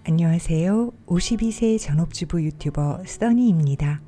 안녕하세요. 52세 전업주부 유튜버 써니입니다.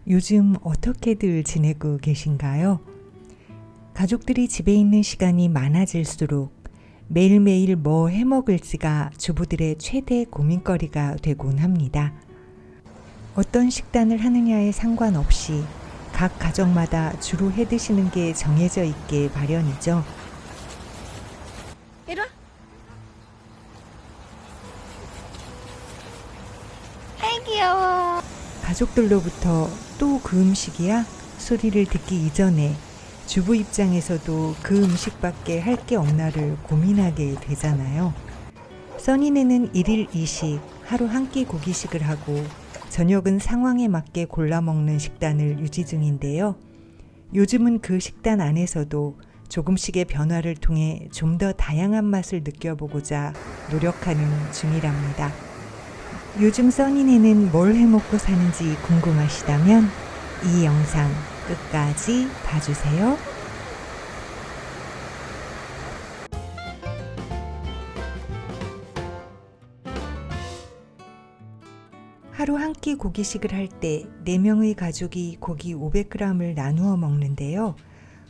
요즘 어떻게들 지내고 계신가요? 가족들이 집에 있는 시간이 많아질수록 매일매일 뭐 해먹을지가 주부들의 최대 고민거리가 되곤 합니다. 어떤 식단을 하느냐에 상관없이 각 가정마다 주로 해드시는 게 정해져 있게 마련이죠. 이리 와. 아이 귀여워. 가족들로부터 또 그 음식이야? 소리를 듣기 이전에 주부 입장에서도 그 음식밖에 할 게 없나를 고민하게 되잖아요. 써니네는 1일 2식, 하루 한 끼 고기식을 하고 저녁은 상황에 맞게 골라 먹는 식단을 유지 중인데요. 요즘은 그 식단 안에서도 조금씩의 변화를 통해 좀 더 다양한 맛을 느껴보고자 노력하는 중이랍니다. 요즘 써니네는 뭘 해먹고 사는지 궁금하시다면 이 영상 끝까지 봐주세요. 하루 한 끼 고기식을 할 때 4명의 가족이 고기 500g을 나누어 먹는데요.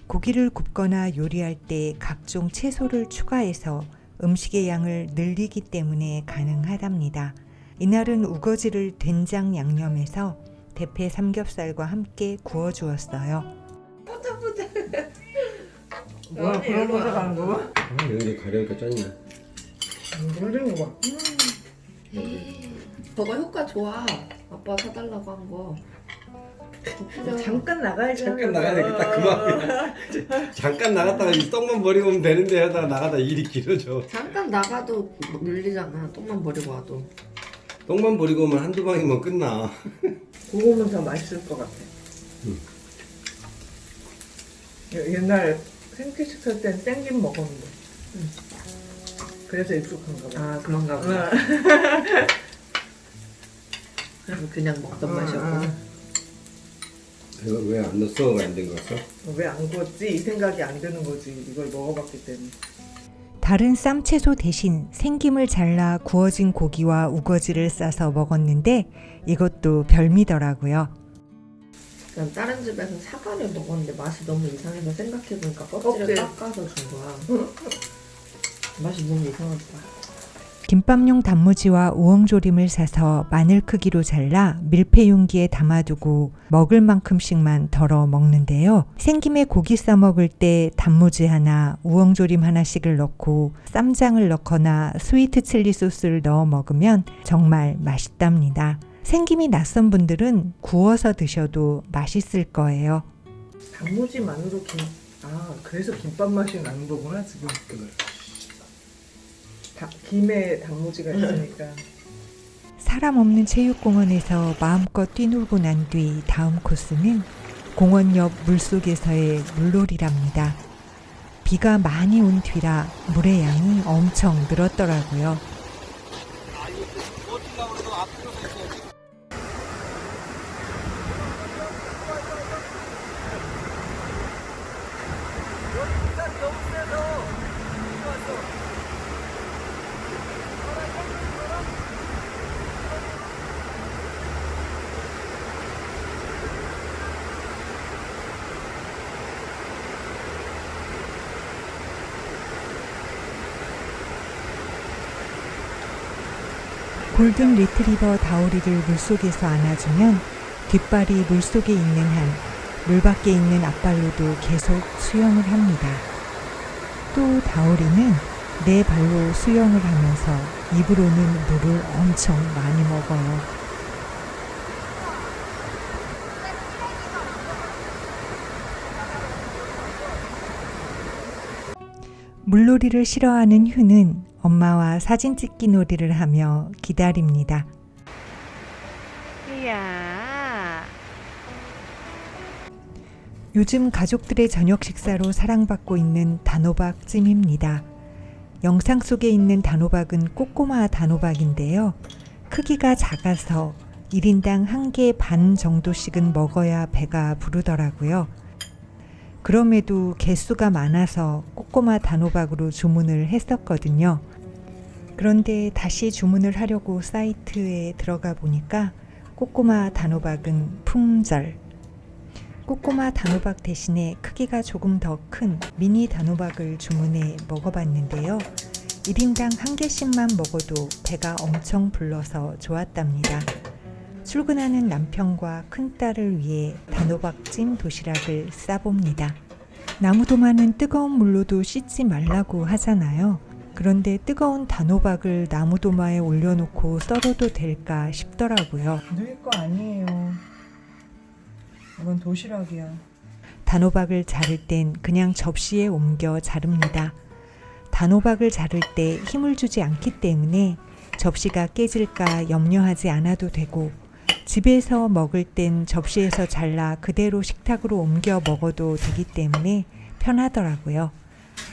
고기를 굽거나 요리할 때 각종 채소를 추가해서 음식의 양을 늘리기 때문에 가능하답니다. 이날은 우거지를 된장 양념해서 대패 삼겹살과 함께 구워주었어요. 뭐야 그런 거서 간 거? 여기 가려니까 짜증나. 놀리는 거 봐. 저거 효과 좋아. 아빠 사달라고 한 거. 잠깐 나가야지. 잠깐 나가야 되겠다. 그만이야. 잠깐 나갔다가 이 똥만 버리고 오면 되는데 하다가 나가다 일이 길어져. 잠깐 나가도 물리잖아. 똥만 버리고 와도. 똥만 버리고 오면 한두 방이면 끝나. 구우면 더 맛있을 것 같아. 옛날에 생피식 살 땐 땡김 먹었는데. 그래서 익숙한가 봐. 아 그런가 보다. 그래서 그냥 먹던 맛이었구나. 이거 왜 안 넣었어? 왜 안 된 거였어? 왜 안 구웠지? 이 생각이 안 드는 거지. 이걸 먹어봤기 때문에. 다른 쌈채소 대신 생김을 잘라 구워진 고기와 우거지를 싸서 먹었는데 이것도 별미더라고요. 난 다른 집에서 사과를 먹었는데 맛이 너무 이상해서 생각해보니까 껍질을 깎아서 준 거야. 맛이 너무 이상하더라. 김밥용 단무지와 우엉조림을 사서 마늘 크기로 잘라 밀폐 용기에 담아두고 먹을 만큼씩만 덜어 먹는데요. 생김에 고기 싸 먹을 때 단무지 하나, 우엉조림 하나씩을 넣고 쌈장을 넣거나 스위트 칠리 소스를 넣어 먹으면 정말 맛있답니다. 생김이 낯선 분들은 구워서 드셔도 맛있을 거예요. 단무지만으로 그래서 김밥 맛이 나는 거구나 지금. 김에 단무지가 있으니까. 사람 없는 체육공원에서 마음껏 뛰놀고 난 뒤 다음 코스는 공원 옆 물속에서의 물놀이랍니다. 비가 많이 온 뒤라 물의 양이 엄청 늘었더라고요. 골든 리트리버 다오리를 물속에서 안아주면 뒷발이 물속에 있는 한 물밖에 있는 앞발로도 계속 수영을 합니다. 또 다오리는 네 발로 수영을 하면서 입으로는 물을 엄청 많이 먹어요. 물놀이를 싫어하는 휴는 엄마와 사진 찍기 놀이를 하며 기다립니다. 이야. 요즘 가족들의 저녁 식사로 사랑받고 있는 단호박찜입니다. 영상 속에 있는 단호박은 꼬꼬마 단호박인데요. 크기가 작아서 1인당 1개 반 정도씩은 먹어야 배가 부르더라고요. 그럼에도 개수가 많아서 꼬꼬마 단호박으로 주문을 했었거든요. 그런데 다시 주문을 하려고 사이트에 들어가 보니까 꼬꼬마 단호박은 품절. 꼬꼬마 단호박 대신에 크기가 조금 더 큰 미니 단호박을 주문해 먹어봤는데요. 1인당 한 개씩만 먹어도 배가 엄청 불러서 좋았답니다. 출근하는 남편과 큰딸을 위해 단호박찜 도시락을 싸봅니다. 나무도마는 뜨거운 물로도 씻지 말라고 하잖아요. 그런데 뜨거운 단호박을 나무도마에 올려놓고 썰어도 될까 싶더라고요. 너희 거 아니에요. 이건 도시락이야. 단호박을 자를 땐 그냥 접시에 옮겨 자릅니다. 단호박을 자를 때 힘을 주지 않기 때문에 접시가 깨질까 염려하지 않아도 되고, 집에서 먹을 땐 접시에서 잘라 그대로 식탁으로 옮겨 먹어도 되기 때문에 편하더라고요.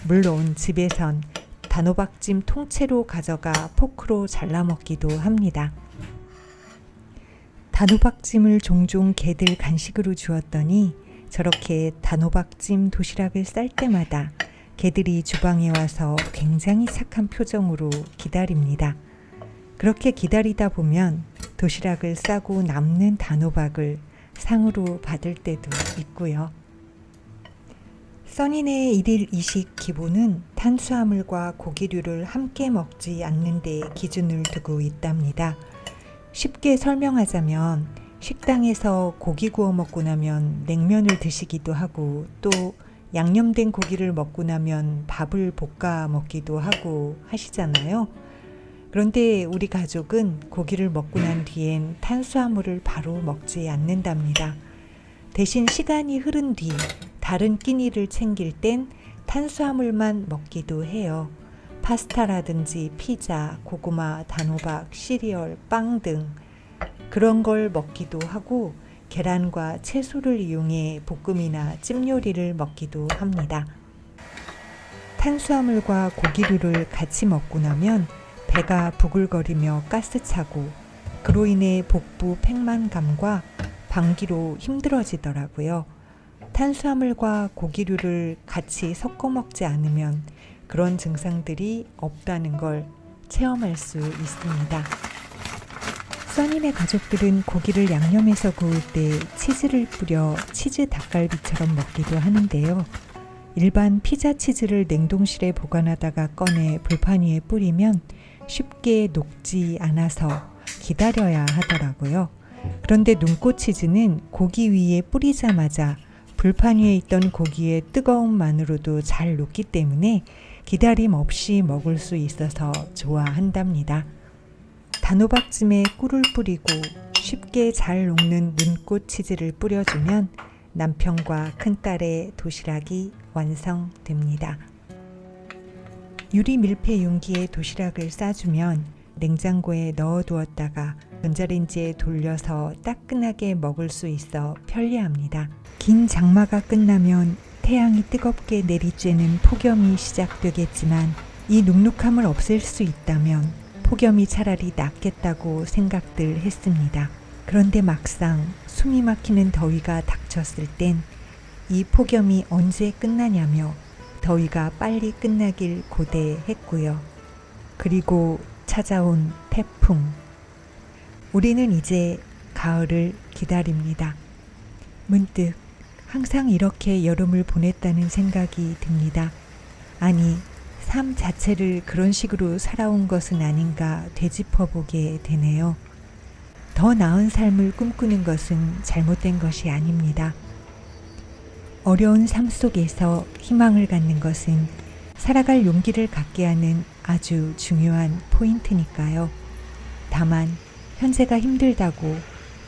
물론 집에선 단호박찜 통째로 가져가 포크로 잘라 먹기도 합니다. 단호박찜을 종종 개들 간식으로 주었더니 저렇게 단호박찜 도시락을 쌀 때마다 개들이 주방에 와서 굉장히 착한 표정으로 기다립니다. 그렇게 기다리다 보면 도시락을 싸고 남는 단호박을 상으로 받을 때도 있고요. 써니네의 일일 이식 기본은 탄수화물과 고기류를 함께 먹지 않는 데 기준을 두고 있답니다. 쉽게 설명하자면 식당에서 고기 구워 먹고 나면 냉면을 드시기도 하고, 또 양념된 고기를 먹고 나면 밥을 볶아 먹기도 하고 하시잖아요. 그런데 우리 가족은 고기를 먹고 난 뒤엔 탄수화물을 바로 먹지 않는답니다. 대신 시간이 흐른 뒤 다른 끼니를 챙길 땐 탄수화물만 먹기도 해요. 파스타라든지 피자, 고구마, 단호박, 시리얼, 빵 등 그런 걸 먹기도 하고, 계란과 채소를 이용해 볶음이나 찜 요리를 먹기도 합니다. 탄수화물과 고기류를 같이 먹고 나면 배가 부글거리며 가스차고, 그로 인해 복부 팽만감과 방귀로 힘들어지더라고요. 탄수화물과 고기류를 같이 섞어 먹지 않으면 그런 증상들이 없다는 걸 체험할 수 있습니다. 써니네 가족들은 고기를 양념해서 구울 때 치즈를 뿌려 치즈 닭갈비처럼 먹기도 하는데요. 일반 피자 치즈를 냉동실에 보관하다가 꺼내 불판 위에 뿌리면 쉽게 녹지 않아서 기다려야 하더라고요. 그런데 눈꽃 치즈는 고기 위에 뿌리자마자 불판 위에 있던 고기의 뜨거움만으로도 잘 녹기 때문에 기다림 없이 먹을 수 있어서 좋아한답니다. 단호박찜에 꿀을 뿌리고 쉽게 잘 녹는 눈꽃 치즈를 뿌려주면 남편과 큰딸의 도시락이 완성됩니다. 유리 밀폐 용기에 도시락을 싸주면 냉장고에 넣어두었다가 전자레인지에 돌려서 따끈하게 먹을 수 있어 편리합니다. 긴 장마가 끝나면 태양이 뜨겁게 내리쬐는 폭염이 시작되겠지만, 이 눅눅함을 없앨 수 있다면 폭염이 차라리 낫겠다고 생각들 했습니다. 그런데 막상 숨이 막히는 더위가 닥쳤을 땐 이 폭염이 언제 끝나냐며 더위가 빨리 끝나길 고대했고요. 그리고 찾아온 태풍. 우리는 이제 가을을 기다립니다. 문득 항상 이렇게 여름을 보냈다는 생각이 듭니다. 아니, 삶 자체를 그런 식으로 살아온 것은 아닌가 되짚어보게 되네요. 더 나은 삶을 꿈꾸는 것은 잘못된 것이 아닙니다. 어려운 삶 속에서 희망을 갖는 것은 살아갈 용기를 갖게 하는 아주 중요한 포인트니까요. 다만 현재가 힘들다고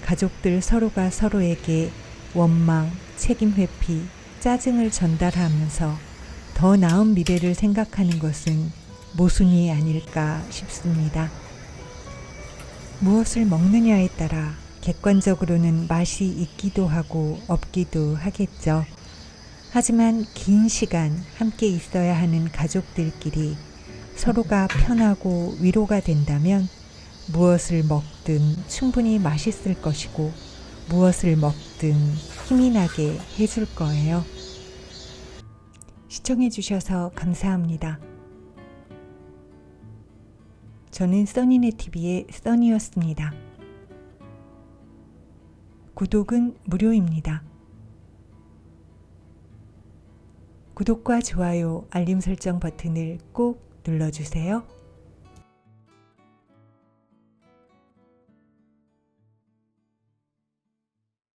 가족들 서로가 서로에게 원망, 책임 회피, 짜증을 전달하면서 더 나은 미래를 생각하는 것은 모순이 아닐까 싶습니다. 무엇을 먹느냐에 따라 객관적으로는 맛이 있기도 하고 없기도 하겠죠. 하지만 긴 시간 함께 있어야 하는 가족들끼리 서로가 편하고 위로가 된다면 무엇을 먹든 충분히 맛있을 것이고, 무엇을 먹든 힘이 나게 해줄 거예요. 시청해 주셔서 감사합니다. 저는 써니네TV의 써니였습니다. 구독은 무료입니다. 구독과 좋아요, 알림 설정 버튼을 꼭 눌러주세요.